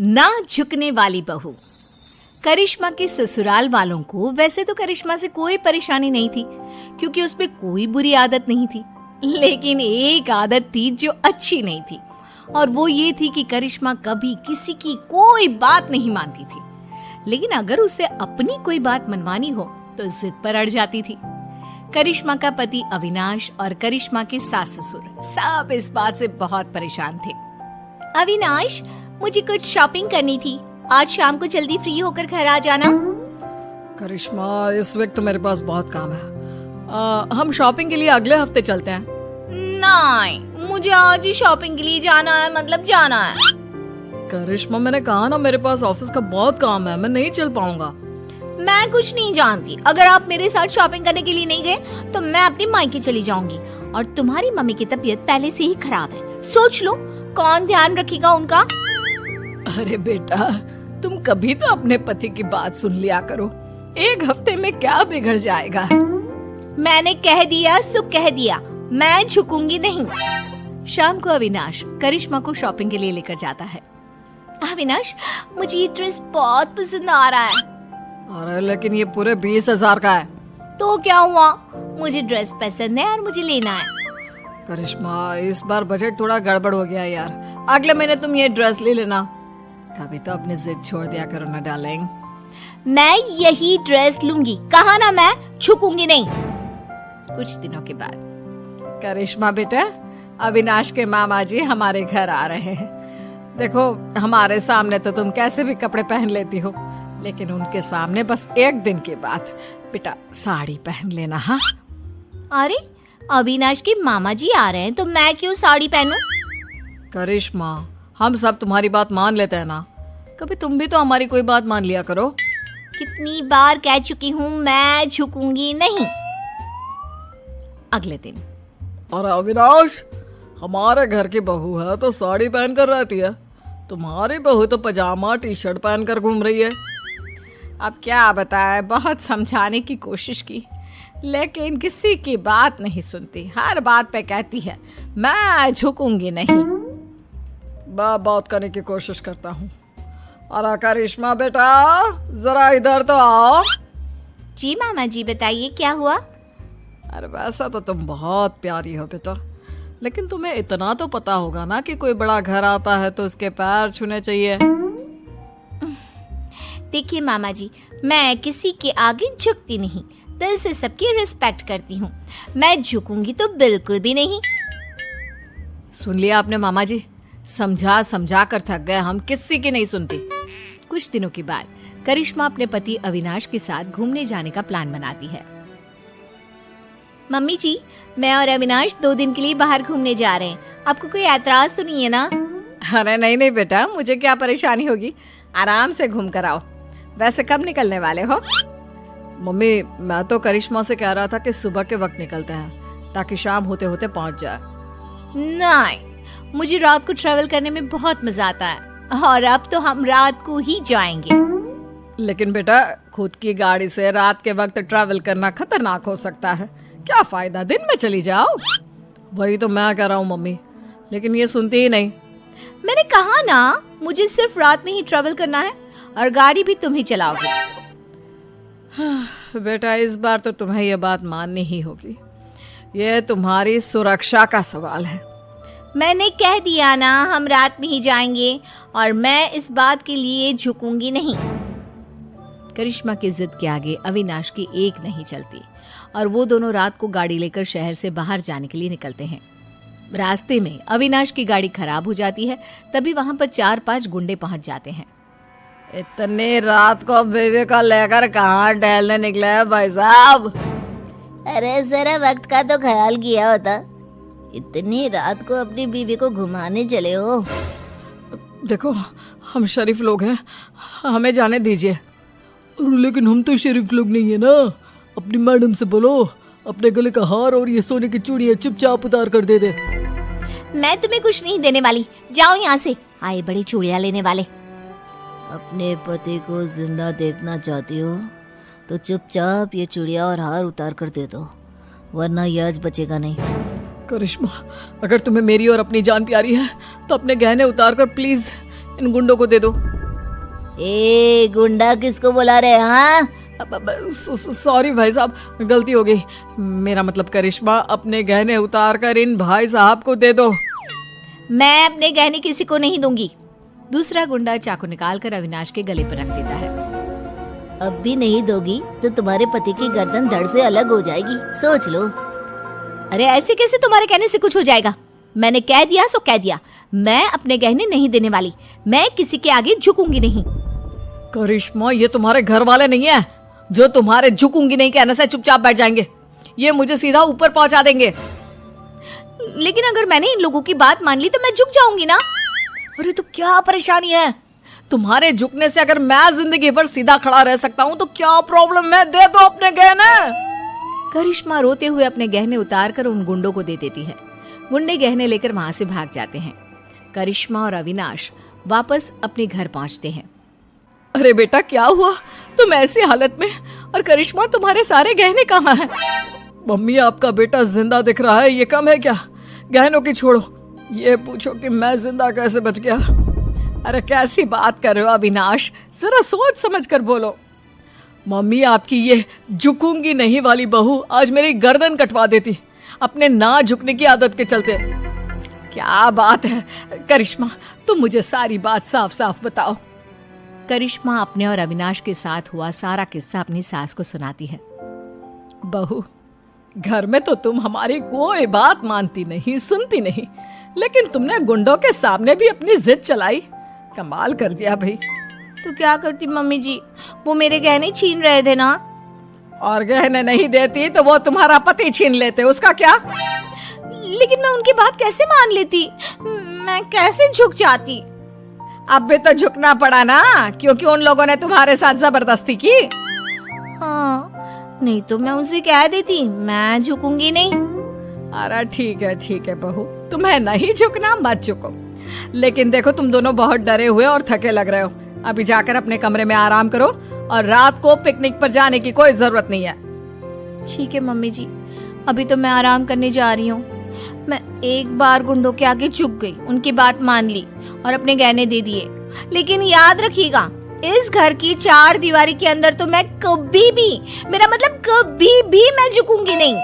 ना झुकने वाली बहू। करिश्मा के ससुराल वालों को वैसे तो करिश्मा से कोई परेशानी नहीं थी, क्योंकि उसमें कोई बुरी आदत नहीं थी। लेकिन एक आदत थी जो अच्छी नहीं थी, और वो ये थी कि करिश्मा कभी किसी की कोई बात नहीं मानती थी। लेकिन अगर उसे अपनी कोई बात मनवानी हो तो जिद पर अड़ जाती थी। करिश्मा का पति अविनाश और करिश्मा के सास ससुर सब इस बात से बहुत परेशान थे। अविनाश, मुझे कुछ शॉपिंग करनी थी, आज शाम को जल्दी फ्री होकर घर आ जाना। करिश्मा, इस वक्त तो मेरे पास बहुत काम है। हम शॉपिंग के लिए अगले हफ्ते चलते हैं। नहीं, मुझे आज ही शॉपिंग के लिए जाना है, मतलब जाना है। करिश्मा, मैंने कहा ना, मेरे पास ऑफिस का बहुत काम है, मैं नहीं चल पाऊंगा। मैं कुछ नहीं जानती, अगर आप मेरे साथ शॉपिंग करने के लिए नहीं गए तो मैं अपनी मायके चली जाऊंगी। और तुम्हारी मम्मी की तबीयत पहले से ही खराब है, सोच लो कौन ध्यान रखेगा उनका। अरे बेटा, तुम कभी तो अपने पति की बात सुन लिया करो, एक हफ्ते में क्या बिगड़ जाएगा। मैंने कह दिया सो कह दिया, मैं झुकूंगी नहीं। शाम को अविनाश करिश्मा को शॉपिंग के लिए लेकर जाता है। अविनाश, मुझे ये ड्रेस बहुत पसंद आ रहा है। अरे लेकिन ये पूरे 20,000 का है। तो क्या हुआ, मुझे ड्रेस पसंद है और मुझे लेना है। करिश्मा, इस बार बजट थोड़ा गड़बड़ हो गया यार, अगले महीने तुम ये ड्रेस ले लेना। कभी तो अपनी जिद छोड़ दिया करो ना डार्लिंग। मैं यही ड्रेस लूंगी, कहा ना मैं झुकूंगी नहीं। कुछ दिनों के बाद, करिश्मा बेटा, अविनाश के मामा जी हमारे घर आ रहे हैं। देखो, हमारे सामने तो तुम कैसे भी कपड़े पहन लेती हो, लेकिन उनके सामने बस एक दिन की बात, बेटा साड़ी पहन लेना। हाँ? अरे, अविनाश के मामा जी आ रहे हैं तो मैं क्यों साड़ी पहनूं? करिश्मा, हम सब तुम्हारी बात मान लेते हैं ना, कभी तुम भी तो हमारी कोई बात मान लिया करो। कितनी बार कह चुकी हूँ, मैं झुकूंगी नहीं। अगले दिन, और अविनाश, हमारे घर की बहू है तो साड़ी पहन कर रहती है, तुम्हारी बहू तो पजामा टी शर्ट पहन कर घूम रही है। अब क्या बताएं, बहुत समझाने की कोशिश की, लेकिन किसी की बात नहीं सुनती, हर बात पे कहती है मैं झुकूंगी नहीं। बात करने की कोशिश करता हूँ। अरे करिश्मा बेटा, जरा इधर तो आओ। जी मामा जी, बताइए क्या हुआ? अरे वैसा तो तुम बहुत प्यारी हो बेटा, लेकिन तुम्हें इतना तो पता होगा ना कि कोई बड़ा घर आता है तो उसके पैर छूने चाहिए। देखिए मामा जी, मैं किसी के आगे झुकती नहीं, दिल से सबकी रिस्पेक्ट करती हूँ, मैं झुकूंगी तो बिल्कुल भी नहीं। सुन लिया आपने मामा जी, समझा समझा कर थक गए, हम किसी की नहीं सुनती। कुछ दिनों के बाद करिश्मा अपने पति अविनाश के साथ घूमने जाने का प्लान बनाती है। मम्मी जी, मैं और अविनाश 2 दिन के लिए बाहर घूमने जा रहे हैं, आपको कोई ऐतराज तो नहीं है ना? अरे नहीं बेटा, मुझे क्या परेशानी होगी, आराम से घूम कर आओ। वैसे कब निकलने वाले हो? मम्मी, मैं तो करिश्मा से कह रहा था कि सुबह के वक्त निकलते हैं ताकि शाम होते होते पहुंच जाए। नहीं, मुझे रात को ट्रैवल करने में बहुत मजा आता है, और अब तो हम रात को ही जाएंगे। लेकिन बेटा, खुद की गाड़ी से रात के वक्त ट्रैवल करना खतरनाक हो सकता है, क्या फायदा दिन में चली जाओ। वही तो मैं कह रहा हूँ मम्मी, लेकिन ये सुनती ही नहीं। मैंने कहा ना, मुझे सिर्फ रात में ही ट्रैवल करना है, और गाड़ी भी तुम ही चलाओगे। बेटा, इस बार तो तुम्हें ये बात माननी ही होगी, ये तुम्हारी सुरक्षा का सवाल है। मैंने कह दिया ना, हम रात में ही जाएंगे, और मैं इस बात के लिए झुकूंगी नहीं। करिश्मा की जिद के आगे अविनाश की एक नहीं चलती, और वो दोनों रात को गाड़ी लेकर शहर से बाहर जाने के लिए निकलते हैं। रास्ते में अविनाश की गाड़ी खराब हो जाती है, तभी वहां पर 4-5 गुंडे पहुंच जाते हैं। इतनी रात को बेबी को लेकर कहाँ टहलने निकले हैं भाई साहब? अरे जरा वक्त का तो ख्याल किया होता, इतनी रात को अपनी बीवी को घुमाने चले हो। देखो, हम शरीफ लोग हैं, हमें जाने दीजिए। लेकिन हम तो शरीफ लोग नहीं है ना, अपनी मैडम से बोलो अपने गले का हार और ये सोने की चूड़ियां चुपचाप उतार कर दे दे। मैं तुम्हें कुछ नहीं देने वाली, जाओ यहाँ से, आए बड़ी चूड़ियां लेने वाले। अपने पति को जिंदा देखना चाहती हो तो चुपचाप ये चूड़ियां और हार उतार कर दे दो, वरना ये आज बचेगा नहीं। करिश्मा, अगर तुम्हें मेरी और अपनी जान प्यारी है तो अपने गहने उतार कर प्लीज इन गुंडों को दे दो। ए गुंडा किसको बुला रहे हैं हाँ? सॉरी भाई साहब, गलती हो गई। मेरा मतलब करिश्मा, अपने गहने उतार कर इन भाई साहब को दे दो। मैं अपने गहने किसी को नहीं दूंगी। दूसरा गुंडा चाकू निकालकर अविनाश के गले पर रख देता है। अब भी नहीं दोगी तो तुम्हारे पति की गर्दन धड़ से अलग हो जाएगी, सोच लो। अरे ऐसे कैसे तुम्हारे कहने से कुछ हो जाएगा? मैंने कह दिया सो कह दिया, मैं अपने गहने नहीं देने वाली। मैं किसी के आगे झुकूंगी नहीं। करिश्मा, ये तुम्हारे घर वाले नहीं है जो तुम्हारे झुकूंगी नहीं कहने से चुपचाप बैठ जाएंगे। ये मुझे सीधा ऊपर पहुंचा देंगे। लेकिन अगर मैंने इन लोगों की बात मान ली तो मैं झुक जाऊंगी ना। अरे तो क्या परेशानी है? तुम्हारे झुकने से अगर मैं जिंदगी भर सीधा खड़ा रह सकता हूँ तो क्या प्रॉब्लम है? दे दो अपने गहने। करिश्मा रोते हुए अपने गहने उतार कर उन गुंडों को दे देती है। गुंडे गहने लेकर वहां से भाग जाते हैं। करिश्मा और अविनाश वापस अपने घर पहुंचते हैं। अरे बेटा, क्या हुआ? तुम ऐसी हालत में, और करिश्मा तुम्हारे सारे गहने कहाँ हैं? मम्मी, आपका बेटा जिंदा दिख रहा है, ये कम है क्या? गहनों की छोड़ो, ये पूछो कि मैं जिंदा कैसे बच गया। अरे कैसी बात कर रहे हो अविनाश, जरा सोच समझ कर बोलो। मम्मी, आपकी ये झुकूंगी नहीं वाली बहू आज मेरी गर्दन कटवा देती, अपने ना झुकने की आदत के चलते। क्या बात है करिश्मा, तुम मुझे सारी बात साफ साफ बताओ। करिश्मा अपने और अविनाश के साथ हुआ सारा किस्सा अपनी सास को सुनाती है। बहू, घर में तो तुम हमारी कोई बात मानती नहीं, सुनती नहीं, लेकिन तुमने गुंडों के सामने भी अपनी जिद चलाई। कमाल कर दिया भाई। तो क्या करती मम्मी जी, वो मेरे गहने छीन रहे थे ना। और गहने नहीं देती तो वो तुम्हारा पति छीन लेते, उसका क्या? लेकिन मैं उनकी बात कैसे मान लेती? मैं कैसे झुक जाती? अब भी तो झुकना पड़ा ना, क्योंकि उन लोगों ने तुम्हारे साथ जबरदस्ती की। हाँ, नहीं तो मैं उनसे कह देती मैं झुकूंगी नहीं। अरे ठीक है बहू, तुम्हें नहीं झुकना मत झुको। लेकिन देखो, तुम दोनों बहुत डरे हुए और थके लग रहे हो। अभी जाकर अपने कमरे में आराम करो, और रात को पिकनिक पर जाने की कोई जरूरत नहीं है। ठीक है मम्मी जी, अभी तो मैं आराम करने जा रही हूँ। मैं एक बार गुंडों के आगे झुक गई, उनकी बात मान ली और अपने गहने दे दिए। लेकिन याद रखिएगा, इस घर की चार दीवारी के अंदर तो मैं कभी भी, मेरा मतलब कभी भी मैं झुकूंगी नहीं।